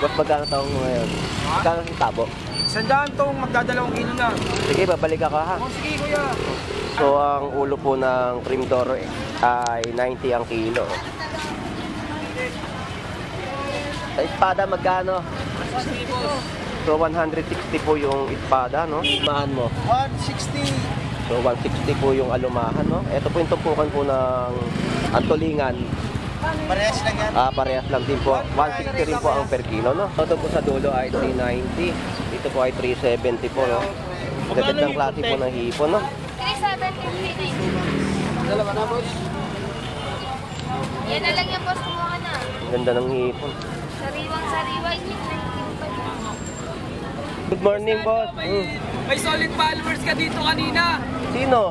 Boss, magkano taong mo ngayon? Magkano yung tabo? 100 tong magdadalawang kilo na. Sige, babalik ako ha. Oh, sige kuya. So, ang ulo po ng cream toro ay 90 ang kilo. Sa espada, magkano? So, 160 po yung espada, no? Alumahan mo. 160. So, 160 po yung alumahan, no? Ito po yung tumpukan po ng antulingan. Parehas lang yan. Parehas lang din po. 160 rin po ang per kilo, no? Ito po sa dulo ay 390. Ito po ay 370 po, no? Magandang klase po ng hipon, no? 3,750. Dalawa na, boss. Yan na lang yung boss, kumuha na. Ganda ng hipon. Sariwang-sariwa yun. Good morning, boss. May solid followers ka dito kanina. Sino?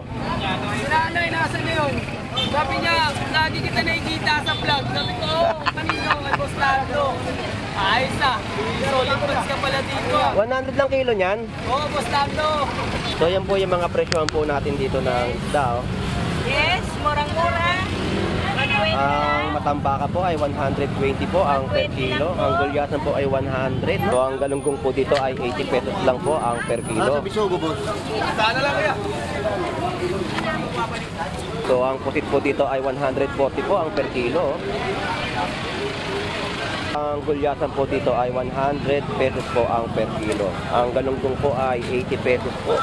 Si Nanay, nasa na yun? Sabi niya, lagi kita nakikita sa vlog. Sabi ko, oh, kanina may boss Lando. Ayos na. Solid fans ka pala dito. 100 lang kilo niyan. Oo, boss Lando. So, yan po yung mga presyohan po natin dito ng isda, oh. Yes, murang-mura. Ang matambaka po ay 120 po ang per kilo. Ang gulyasan po ay 100. So, ang galunggong po dito ay 80 pesos lang po ang per kilo. Sana lang kaya. So, ang pusit po dito ay 140 po ang per kilo. Ang gulyasan po dito ay 100 pesos po ang per kilo. Ang galunggong po ay 80 pesos po.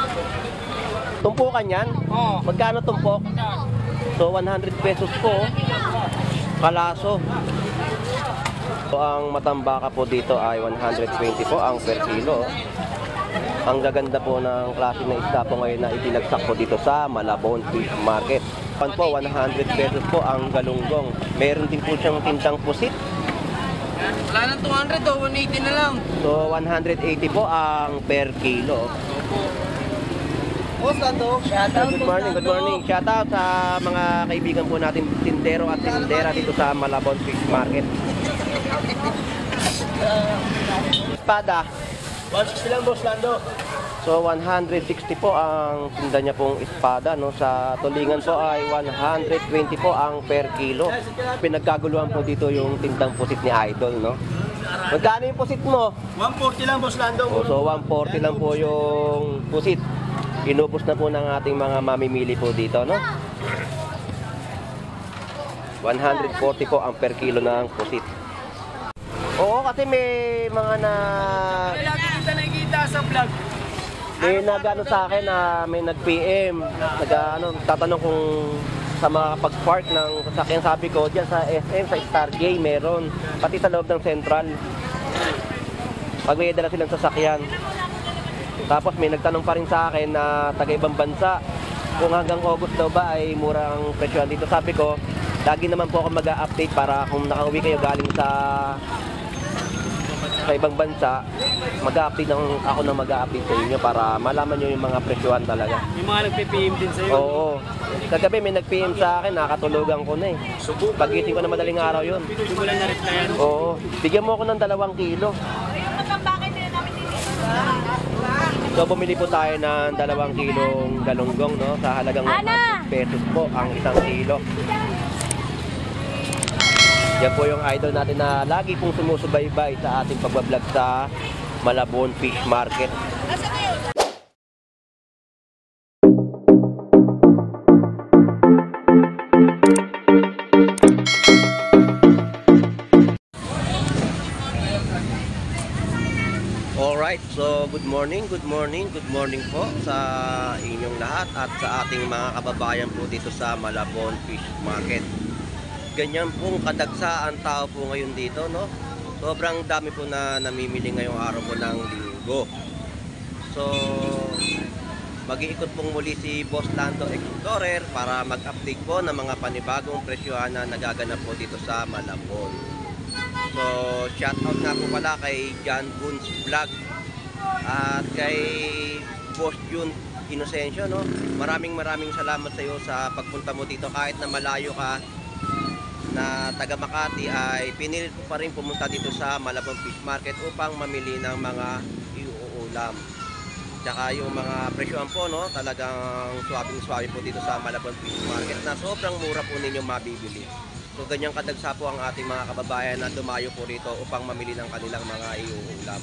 Tumpukan yan? Oo. Magkano tumpok? So, 100 pesos po. Kalaso. So, ang matambaka po dito ay 120 po ang per kilo. Ang gaganda po ng klase ng isda po ngayon na ibinagsak po dito sa Malabon Fish Market. Pan po, 100 pesos po ang galunggong. Meron din po siyang tintang pusit. Wala nang 200 o 180 na lang. So, 180 po ang per kilo. Boss Lando. Good morning, good morning. Shout out sa mga kaibigan po natin, tindero at tindera dito sa Malabon Fish Market. Espada. 160 lang, boss Lando. So 160 po ang tinda niya pong espada, no? Sa tulingan po ay 120 po ang per kilo. Pinagkaguluhan po dito yung tindang pusit ni Idol, no? Magkano yung pusit mo? 140 lang, boss Lando. So 140 lang po yung pusit. Inubos na po ng ating mga mamimili po dito, no? 140 po ang per kilo ng pusit. Oo, kasi may mga na... Lagi kita nakikita sa vlog. May nagano sa akin na may nag-PM, tatanong kung sa mga pag-park ng sasakyan. Sabi ko, diyan sa SM, sa Stargate, meron. Pati sa loob ng Central. Pag may dala silang sasakyan. Tapos may nagtanong pa rin sa akin na taga-ibang bansa kung hanggang August daw ba ay murang presyohan dito. Sabi ko, lagi naman po ako mag-update para kung nakauwi kayo galing sa ibang bansa, mag-update ako na mag-update sa inyo para malaman nyo yung mga presyohan talaga. Yung mga nagpe-PM din sa'yo. Oo. Kagabi may nag-PM sa akin, nakatulugan ko na eh. Pagising ko na madaling araw yun. Hindi mo lang na-replyan. Oo. Bigyan mo ako ng 2 kilo. So bumili po tayo ng 2 kilong galunggong, no? Sa halagang 100 pesos po ang 1 kilo. Yan po yung idol natin na lagi pong sumusubaybay sa ating pagbablog sa Malabon Fish Market. Alright, so good morning po sa inyong lahat at sa ating mga kababayan po dito sa Malabon Fish Market. Ganyan pong kadagsa ang tao po ngayon dito, no? Sobrang dami po na namimili ngayong araw po ng linggo. So, mag-iikot pong muli si Boss Lando Explorer para mag-update po ng mga panibagong presyohan na nagaganap po dito sa Malabon. So, shoutout nga po pala kay John Boons Vlog at kay Boss Jun Inocencio, no? Maraming salamat sa iyo sa pagpunta mo dito kahit na malayo ka na taga Makati ay pinilit po pa rin pumunta dito sa Malabon Fish Market upang mamili ng mga iuulam. Tsaka yung mga presyohan po, no? Talagang swabing-swabe po dito sa Malabon Fish Market na sobrang mura po ninyo mabibili. So ganyang kadagsa po ang ating mga kababayan na dumayo po rito upang mamili ng kanilang mga iuulam.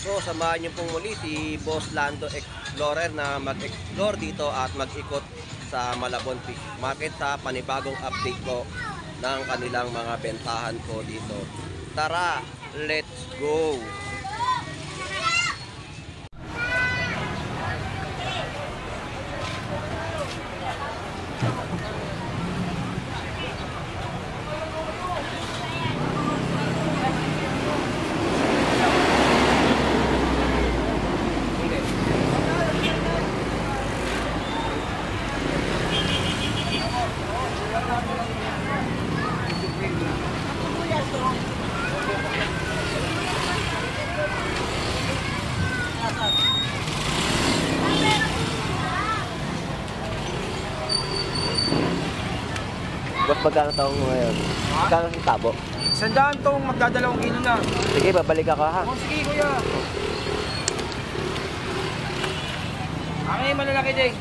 So samahan niyo pong muli si Boss Lando Explorer na mag-explore dito at mag-ikot sa Malabon Fish Market sa panibagong update ko ng kanilang mga bentahan ko dito. Tara, let's go! Boss, magkano taong mo ngayon? Magkano ang tabo? 100 tong magdadalawang kilo na. Sige, babalik ako ha. Oh, sige kuya. Ang malalaki din.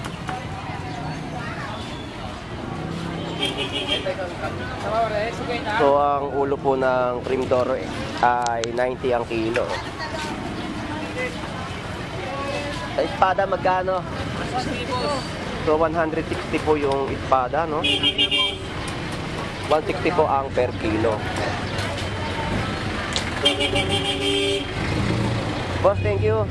So, ang ulo po ng cream toro ay 90 ang kilo. Sa espada, magkano? So, 160 po yung espada, no? 160 po ang per kilo. Boss, thank you.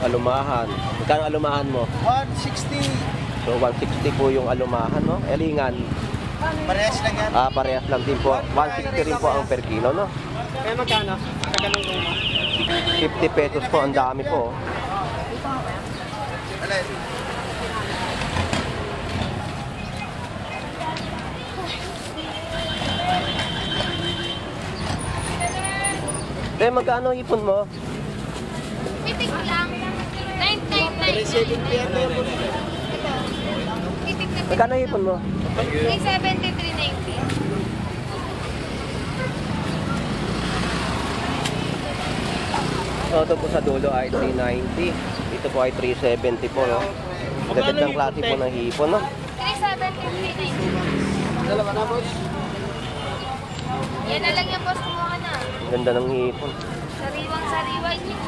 Alumahan. Magkano alumahan mo? 160. So 160 po yung alumahan, no? Elingan. Parehas lang yan. Parehas lang din po. 160 rin po ang per kilo, no? Kaya magkano? Tagalong ko mo. 50 pesos po, ang dami po. Magkano ipon mo? Pitik lang. 999. Pitik na Magkano ipon mo? 370, 390. So, ito po sa dulo ay 390. Ito po ay 370 po, no? Gagad ng klase po ng hipon, no? 370, 390. Dalawa na, boss. Yan na lang yung boss, kumuha na. Ganda ng hipon. Sariwang-sariwa yun.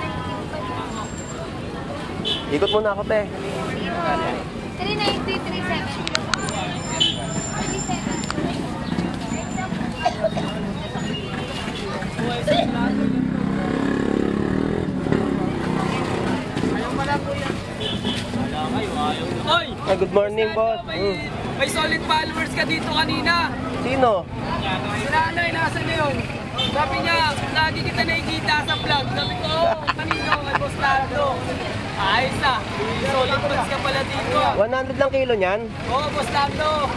Ikot muna ako, te. 390, 370. 370. Oy! Good morning, boss. May solid followers ka dito kanina. Sino? Si nanay, nasa na yun? Sabi niya, lagi kita nakikita sa vlog. Sabi ko, oh, kanino, may boss Lando. Ayos ah. Solid fans ka pala dito. 100 lang kilo niyan? Oo, boss Lando.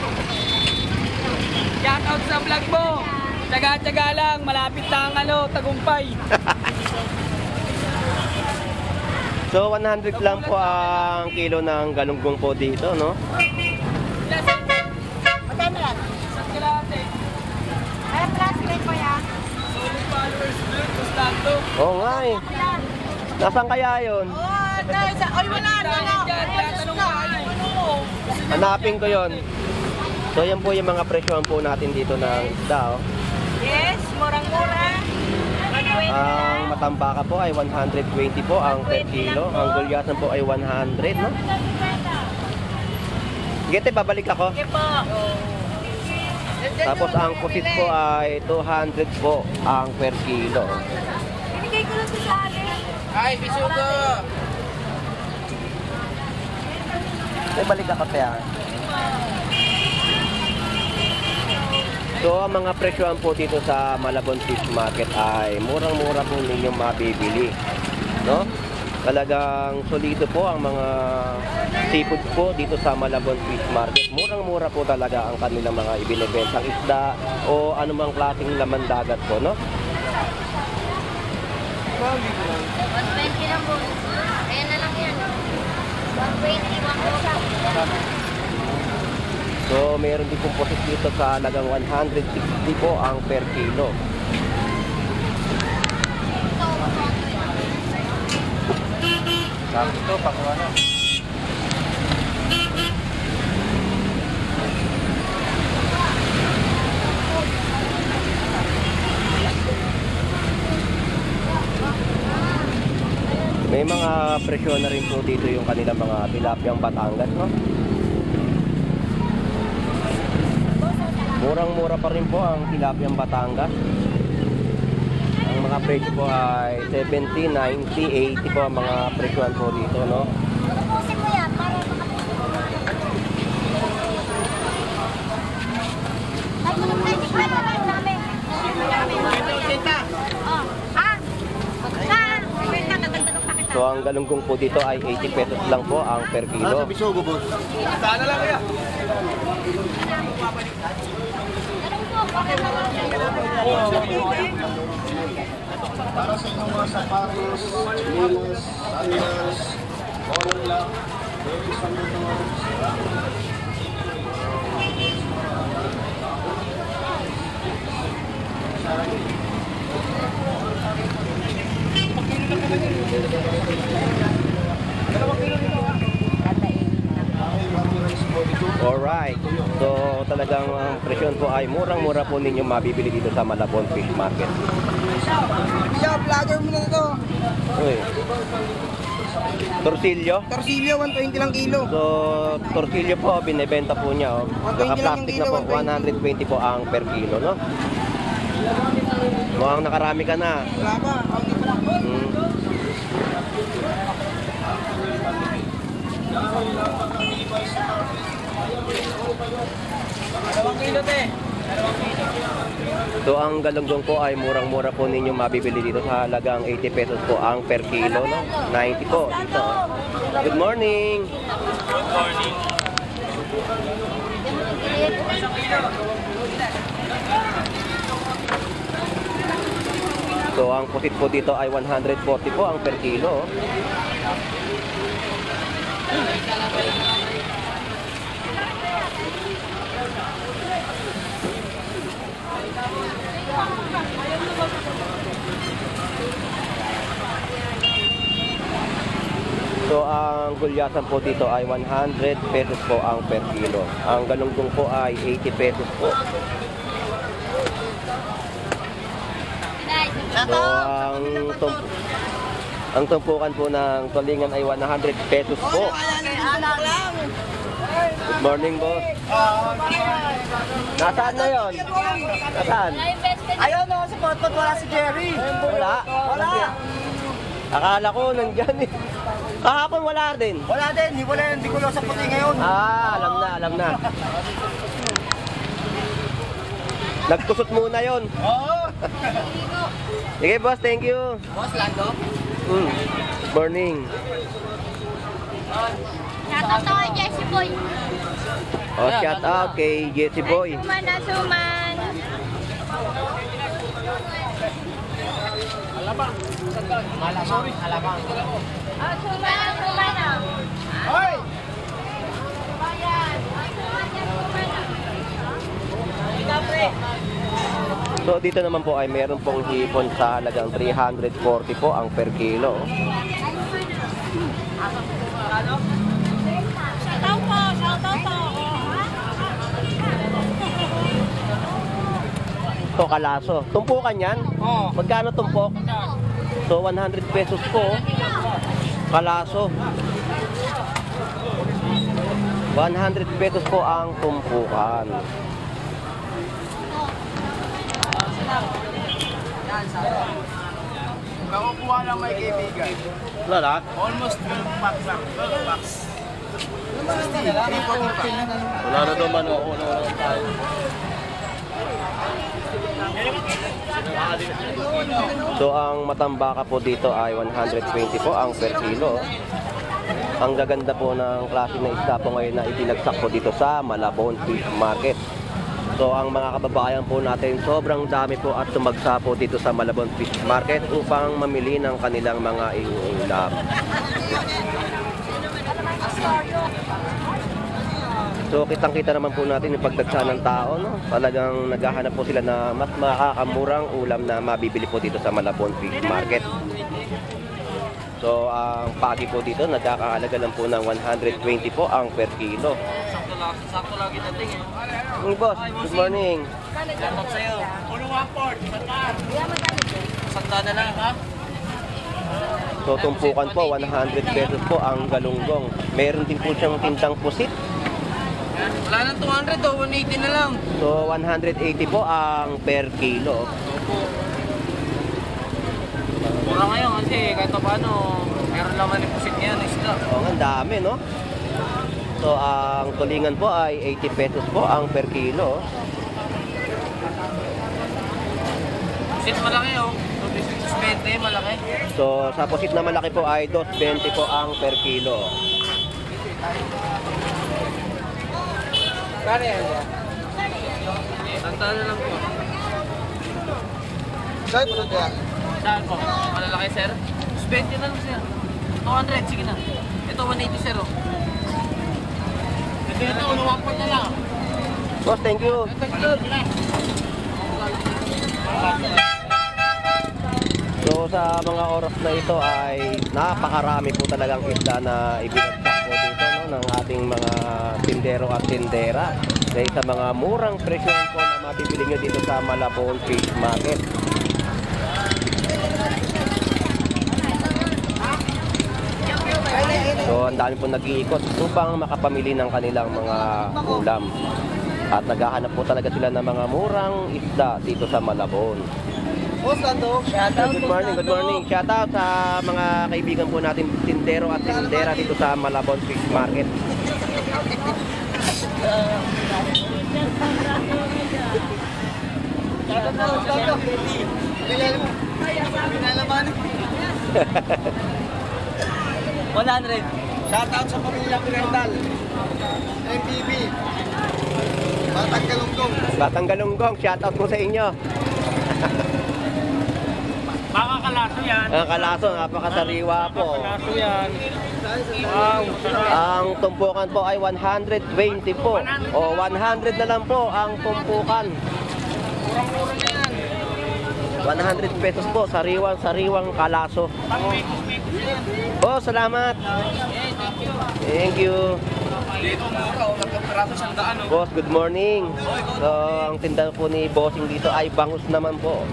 Shout out sa vlog mo. Tsaga-tsaga lang, malapit na ang tagumpay. So 100 lang po ang kilo ng galunggong po dito, no? Magkano yan? Isang kilate. Ay, plastic ko yan. Solid followers mo yun, boss Lando. Oo nga eh. Nasaan kaya yun? Ay, wala na. Tatanong ka ano. Hanapin ko yon. So yan po yung mga presyohan po natin dito ng isda, oh. Yes, murang-mura. Ang matambaka po ay 120 po ang per kilo. Ang gulyasan po ay 100, no? Gete, babalik ako. Okay po. Tapos ang pusit po ay 200 po ang per kilo. Binigay ko lang sa akin. Ay, bisugo! Balik ako, te, ah. So, ang mga presyohan po dito sa Malabon Fish Market ay murang-mura po ninyong mabibili, no? Talagang solido po ang mga seafood po dito sa Malabon Fish Market. Murang-mura po talaga ang kanilang mga ibinebentang isda o anumang klaseng laman dagat po, no? 120 lang po. Ayan na lang yan. 120, 140. So, meron din pong posit dito sa halagang 160 po ang per kilo. Ito, pakuha na. May mga presyo na rin po dito yung kanilang mga tilapiyang Batangas, no? Murang-mura pa rin po ang tilapiyang Batangas. Ang mga presyo po ay 70, 90, 80 po ang mga presyoan po dito, no? Pupusin mo yan para So ang galunggong po dito ay 80 pesos lang po ang per kilo. Bisugo, boss. Sana lang kaya. Para sa inyong mga sapatos, chinelas, sandals, bawang lang, pwede sa mga Alright. So talagang ang presyon po ay murang-mura po ninyo mabibili dito sa Malabon Fish Market. Yo, vlogger mo na ito. Uy. Torsilyo. Torsilyo, 120 lang kilo. So, torsilyo po, binebenta po niya. Oh. 120 lang Naka-plastic yung na po, kilo, 120 po ang per kilo, no? Mukhang nakarami ka na. Wala pa. Hmm. Dalawang kilo, te. So, ang galunggong po ay murang-mura po ninyo mabibili dito sa halagang 80 pesos po ang per kilo, no? 90 po dito. Good morning! So, ang pusit po dito ay 140 po ang per kilo. So, ang gulyasan po dito ay 100 pesos po ang per kilo. Ang galunggong po ay 80 pesos po. So, ang tumpukan po ng tulingan ay 100 pesos po. Good morning, boss. Nasaan na yon? Nasaan? Ayaw na sa potpot, wala si Jerry. Wala? Wala. Akala ko nandyan eh. Kahapon wala din. Wala din, hindi ko lang sa puti ngayon. Ah, alam na. Nagkusot muna yon. Oo. Sige, boss, thank you. Boss, Lando. Good morning. Shoutout to kay Jesse Boy. Oh, shout out kay Jesse Boy. Suman na suman. Alamang. Oh, suman na suman na. Hoy! So dito naman po ay meron pong hipon sa halagang 340 po ang per kilo. Shoutout po, shoutout po. Ito kalaso. Tumpukan yan? Oo. Magkano tumpok? So 100 pesos po. Kalaso. 100 pesos po ang tumpukan. Nakukuha lang may kaibigan. Wala. Almost 12 packs lang. 12 packs. 345. Wala na daw man ako. Wala tayo. So ang matambaka po dito ay 120 po ang per kilo. Ang gaganda po ng klase na isda po ngayon na ibinagsak po dito sa Malabon Fish Market. So ang mga kababayan po natin, sobrang dami po at tumagsa po dito sa Malabon Fish Market upang mamili ng kanilang mga iuulam. So kitang-kita naman po natin yung pagdagsa ng tao, no? Talagang naghahanap po sila na mas makakamurang ulam na mabibili po dito sa Malabon Fish Market. So ang pagi po dito nagkakahalaga lang po ng 120 po ang per kilo. Sakto lagi dating eh. Hey boss, good morning. Salamat sa'yo. Uno 1-4, sanda na lang ha? So tumpukan po 100 pesos po ang galunggong. Meron din po siyang tindang pusit. Wala nang 200 o 180 na lang. So 180 po ang per kilo. Mura ngayon kasi kahit pa paano, meron naman yung pusit niya na isda. Oh, ang dami, no? So ang tulingan po ay 80 pesos po ang per kilo. Pusit malaki oh. 220 malaki. So sa pusit na malaki po ay 220 po ang per kilo. Kaya yan. Tanda na lang po. Saan po na? Saan po? Malalaki sir? 20 na lang sir. 200, sige na. Ito 180 sir oh. Ito, uno 1-4 na lang. Boss, thank you. So sa mga oras na ito ay napakarami po talagang isda na ibinagsak po dito, no, ng ating mga tindero at tindera. Dahil sa mga murang presyo po na mabibili nyo dito sa Malabon Fish Market. So ang dami po nag-iikot upang makapamili ng kanilang mga ulam. At naghahanap po talaga sila ng mga murang isda dito sa Malabon. Boss Lando. Good morning, good morning. Shout out sa mga kaibigan po natin tindero at tindera dito sa Malabon Fish Market. Pinalaman. 100. Shoutout sa pamilyang Pimental. MPB. Batang Galunggong. Batang Galunggong, shout out po sa inyo. Baka kalaso yan. Ang kalaso, napakasariwa po. Kalaso yan. Wow. Ang tumpukan po ay 120 po. O 100 na lang po ang tumpukan. Murang-mura na yan. 100 pesos po, sariwang kalaso. Oh, salamat. Thank you. Dito mura o nagkapiraso siyang daan o. Boss, good morning. So, ang tindahan po ni Bossing dito ay bangus naman po.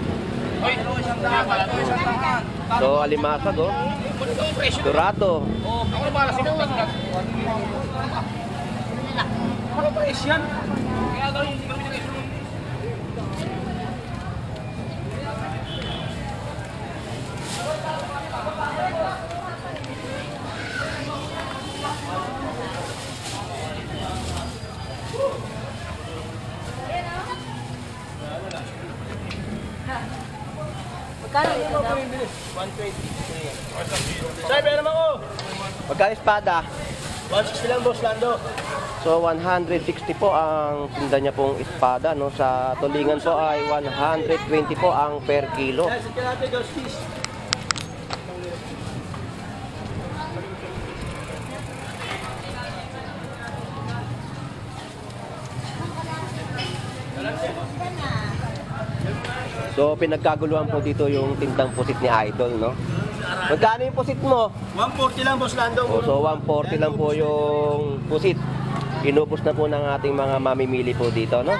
Hoy, isang daan. Isang daan. So, alimasag oh. Dorado. Oh, ako para sa mga. Ano ba yan? Kaya daw yung kami nag Magkano ito daw? 120. Sir, meron ako. Magkano espada? 160 lang, Boss Lando. So 160 po ang tinda niya pong espada, no. Sa tulingan po ay 120 po ang per kilo. Sa natin, Ghost Fish. So pinagkaguluhan po dito yung tindang pusit ni Idol, no. Magkano yung pusit mo? 140 lang, Boss Lando. O, so 140 lang po yung pusit. Inubos na po ng ating mga mamimili po dito, no.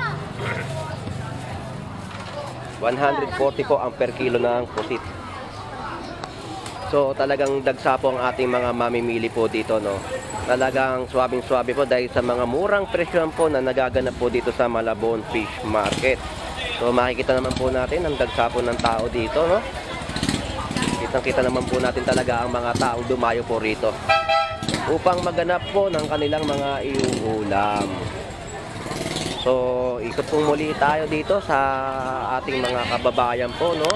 140 po ang per kilo ng pusit. So talagang dagsa po ang ating mga mamimili po dito, no. Talagang swabing-swabe po dahil sa mga murang presyo po na nagaganap po dito sa Malabon Fish Market. So makikita naman po natin ang dagsa po ng tao dito, no. Kitang-kita naman po natin talaga ang mga taong dumayo po rito upang maganap po ng kanilang mga iuulam. So, ikot po muli tayo dito sa ating mga kababayan po, no?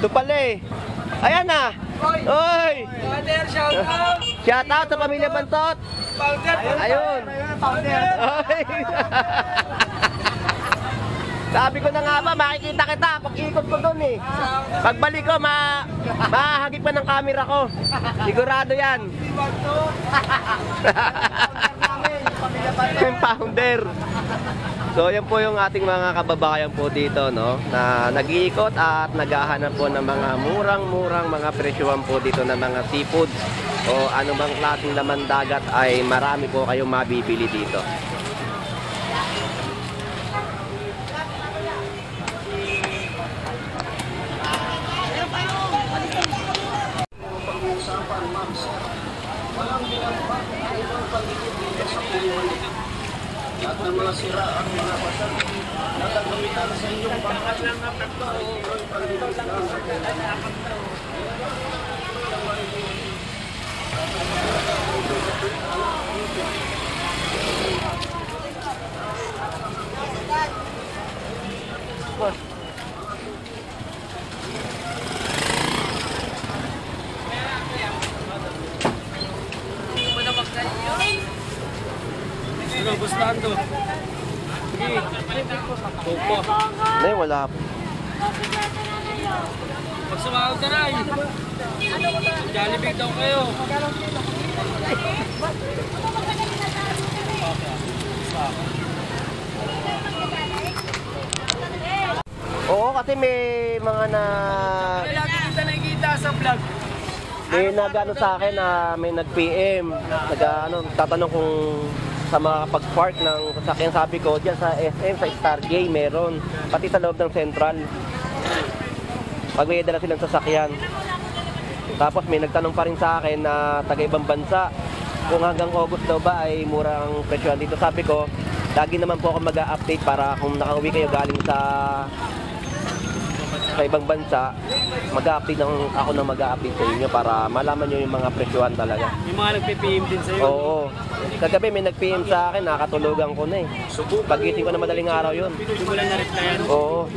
Ito pala eh. Ayan na. Oy! Brother, shout out! Shout out sa pamilya Bantot. Founder! Ayun. Oy! Sabi ko na nga ba, makikita kita pag ikot ko doon eh. Pagbalik ko, mahagip pa ng camera ko. Sigurado yan. Yung founder. So yan po yung ating mga kababayan po dito, no, na nag-iikot at naghahanap po ng mga murang-murang mga presyuhan po dito ng mga seafood o anumang klaseng laman dagat ay marami po kayong mabibili dito. Pag-uusapan, ma'am, sir, walang ginagawa ang pagiging dito sa puyon. Lahat ng mga sira ang mga pasal na gagamitan sa inyong bahay. Ito'y pagdidisgang. Ano, Boss Lando? Sige. Opo. Nay, wala po. Pag sumahod ka na eh. Jollibee daw kayo. Oo, kasi may mga Kaya lagi kita nakikita sa vlog. may nag-ano sa akin na may nag-PM, tatanong kung sa mga pag-park ng sasakyan. Sabi ko, dyan sa SM, sa Stargate, meron. Pati sa loob ng Central. Pag may dala silang sasakyan. Tapos may nagtanong pa rin sa akin na taga-ibang bansa, kung hanggang August daw ba ay murang presyo dito. Sabi ko, lagi naman po ako mag-update para kung nakauwi kayo galing sa ibang bansa, mag-update ako na mag-update sa inyo para malaman nyo yung mga presyohan talaga. Yung mga nagpipim din sa'yo. Oo. Kagabi may nag-PM sa akin, nakatulugan ko na eh. Pagising ko na madaling araw yun. Hindi mo lang na-replyan. Oo.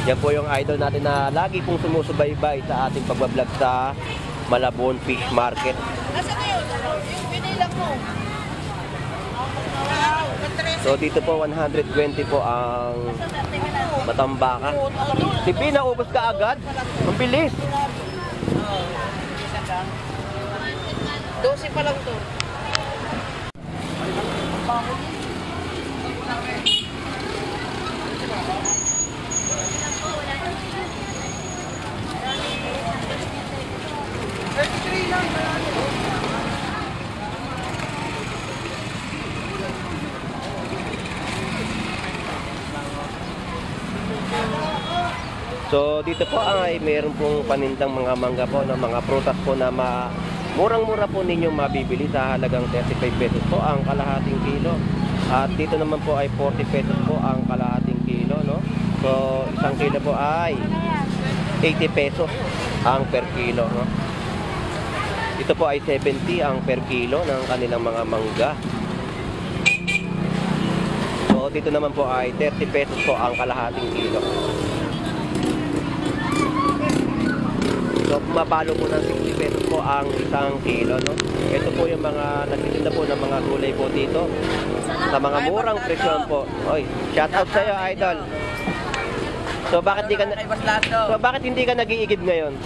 Yan po yung idol natin na lagi pong sumusubaybay sa ating pagbablog sa Malabon Fish Market. So dito po 120 po ang matambaka. Si P, naubos ka agad? Ang bilis. 12 pa lang to. So dito po ay mayroon pong panindang mga mangga po na mga prutas po na murang-mura po ninyong mabibili sa halagang 35 pesos po ang kalahating kilo. At dito naman po ay 40 pesos po ang kalahating kilo, no? So isang kilo po ay 80 pesos ang per kilo, no? Ito po ay 70 ang per kilo ng kanilang mga mangga. So dito naman po ay 30 pesos po ang kalahating kilo. So, mapalo po ng 60 pesos po ang isang kilo, no? Ito po yung mga nagtitinda po ng mga gulay po dito. Sa mga murang presyon po. Oy, shout out sa iyo, idol. So, bakit hindi ka nag-iigib ngayon?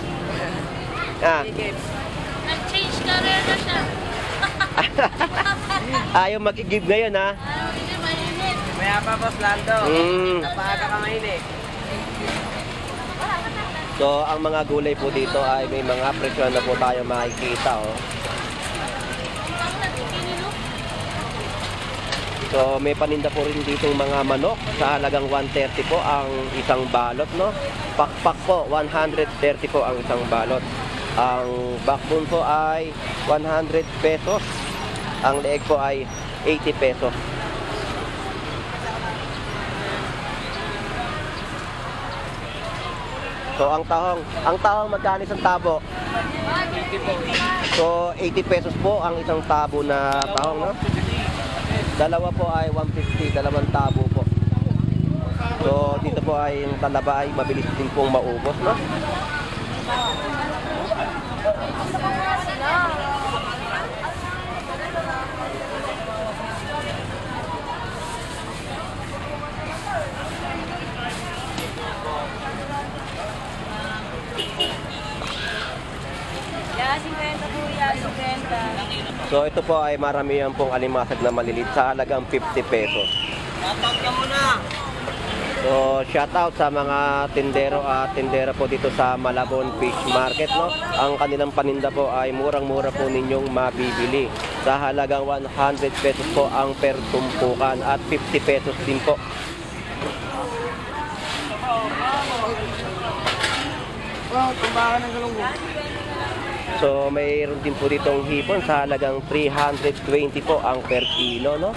Ah. Nag-change career na siya. Ayaw mag-igib ngayon, ha? Hindi mainit. Maya pa, Boss Lando. Napaaga ka mainit. So, ang mga gulay po dito ay may mga presyon na po tayo makikita, oh. So, may paninda po rin dito mga manok sa halagang 130 po ang isang balot, no? Pakpak po, 130 po ang isang balot. Ang backbone po ay 100 pesos. Ang leeg po ay 80 pesos. So ang tahong magkano isang tabo? So 80 pesos po ang isang tabo na tahong, no? Dalawa po ay 150, dalawang tabo po. So dito po ay yung talaba ay mabilis din pong maubos, no? Ya, 50 po, ya, 50. So ito po ay maramihan pong alimasag na malilit sa halagang 50 pesos. Shoutout ka muna. So shoutout sa mga tindero at tindera po dito sa Malabon Fish Market, no? Ang kanilang paninda po ay murang-mura po ninyong mabibili. Sa halagang 100 pesos po ang per tumpukan at 50 pesos din po. Tumbakan ng galunggong. So mayroon din po ditong hipon sa halagang 320 po ang per kilo, no?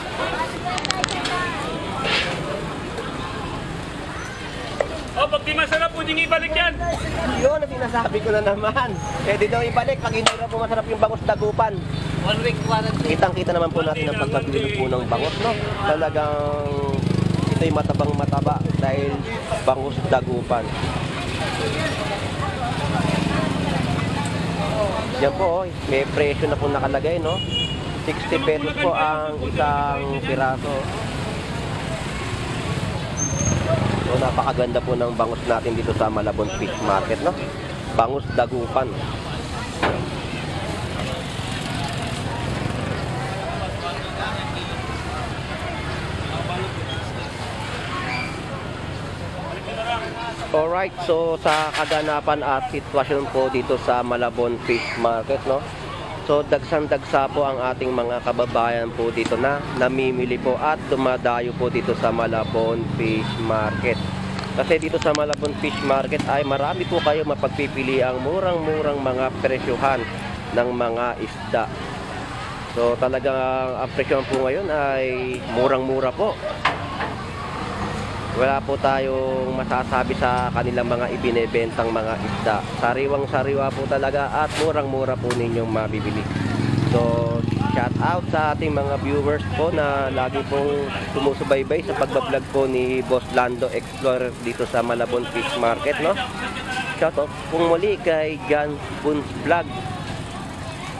Oh, pag di masarap, pwedeng ibalik yan. Yun ang sinasabi ko na naman. Pwede daw ibalik pag hindi na po masarap yung bangus dagupan. 1 week quarantine. Kitang-kita naman po natin ang pagkabili po ng bangus, no? Talagang ito'y matabang-mataba dahil bangus dagupan. Yan po, may presyo na po nakalagay, no? 60 pesos po ang isang piraso. So, napakaganda po ng bangus natin dito sa Malabon Fish Market, no? Bangus dagupan. Alright, so sa kaganapan at sitwasyon po dito sa Malabon Fish Market, no? So dagsang-dagsa po ang ating mga kababayan po dito na namimili po at dumadayo po dito sa Malabon Fish Market. Kasi dito sa Malabon Fish Market ay marami po kayo mapagpipili ang murang-murang mga presyuhan ng mga isda. So talagang ang presyohan po ngayon ay murang-mura po. Wala po tayong masasabi sa kanilang mga ibinebentang mga isda. Sariwang-sariwa po talaga at murang-mura po ninyong mabibili. So, shout out sa ating mga viewers po na lagi pong sumusubaybay sa pagbablog po ni Boss Lando Explorer dito sa Malabon Fish Market, no? Shout out pong muli kay John Boons Vlog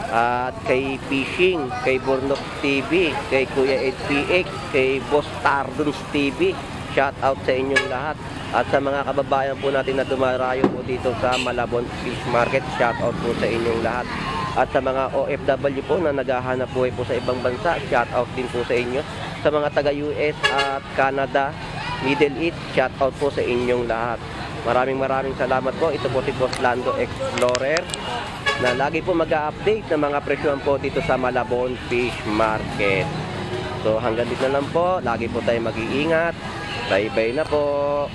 at kay Fishing, kay Burnok TV, kay Kuya 8PX, kay Boss Tardons TV. Shout out sa inyong lahat at sa mga kababayan po natin na dumarayo po dito sa Malabon Fish Market. Shout out po sa inyong lahat at sa mga OFW po na naghahanap buhay po sa ibang bansa. Shout out din po sa inyo. Sa mga taga US at Canada, Middle East, shout out po sa inyong lahat. Maraming salamat po. Ito po si Boss Lando Explorer na lagi po mag-update ng mga presyohan po dito sa Malabon Fish Market. So hanggang dito na lang po. Lagi po tayo mag-iingat. Bye-bye na po.